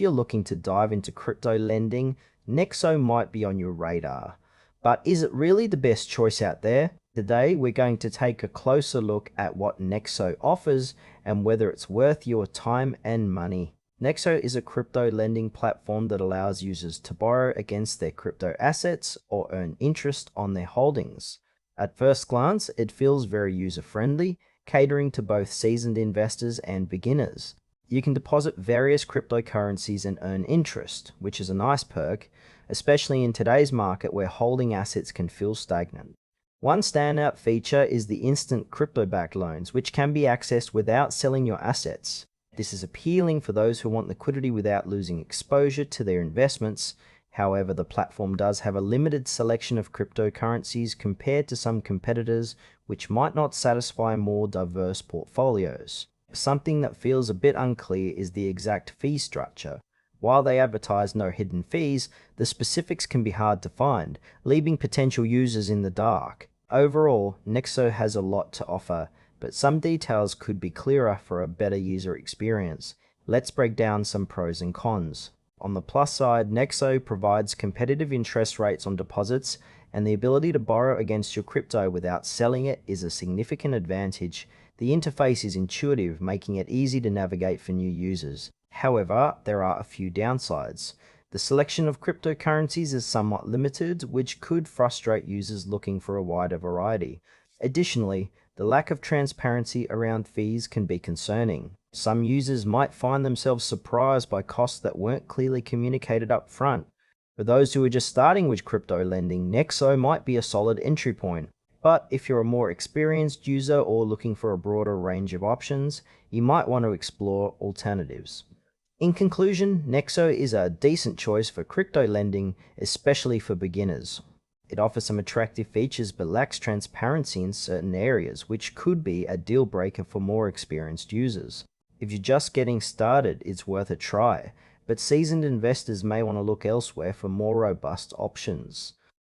if you're looking to dive into crypto lending, Nexo might be on your radar. But is it really the best choice out there? Today, we're going to take a closer look at what Nexo offers and whether it's worth your time and money. Nexo is a crypto lending platform that allows users to borrow against their crypto assets or earn interest on their holdings. At first glance, it feels very user-friendly, catering to both seasoned investors and beginners. You can deposit various cryptocurrencies and earn interest, which is a nice perk, especially in today's market where holding assets can feel stagnant. One standout feature is the instant crypto-backed loans, which can be accessed without selling your assets. This is appealing for those who want liquidity without losing exposure to their investments. However, the platform does have a limited selection of cryptocurrencies compared to some competitors, which might not satisfy more diverse portfolios. Something that feels a bit unclear is the exact fee structure. While they advertise no hidden fees, the specifics can be hard to find, leaving potential users in the dark. Overall, Nexo has a lot to offer, but some details could be clearer for a better user experience. Let's break down some pros and cons. On the plus side, Nexo provides competitive interest rates on deposits, and the ability to borrow against your crypto without selling it is a significant advantage. The interface is intuitive, making it easy to navigate for new users. However, there are a few downsides. The selection of cryptocurrencies is somewhat limited, which could frustrate users looking for a wider variety. Additionally, the lack of transparency around fees can be concerning. Some users might find themselves surprised by costs that weren't clearly communicated up front. For those who are just starting with crypto lending, Nexo might be a solid entry point. But if you're a more experienced user or looking for a broader range of options, you might want to explore alternatives. In conclusion, Nexo is a decent choice for crypto lending, especially for beginners. It offers some attractive features but lacks transparency in certain areas, which could be a deal breaker for more experienced users. If you're just getting started, it's worth a try, but seasoned investors may want to look elsewhere for more robust options.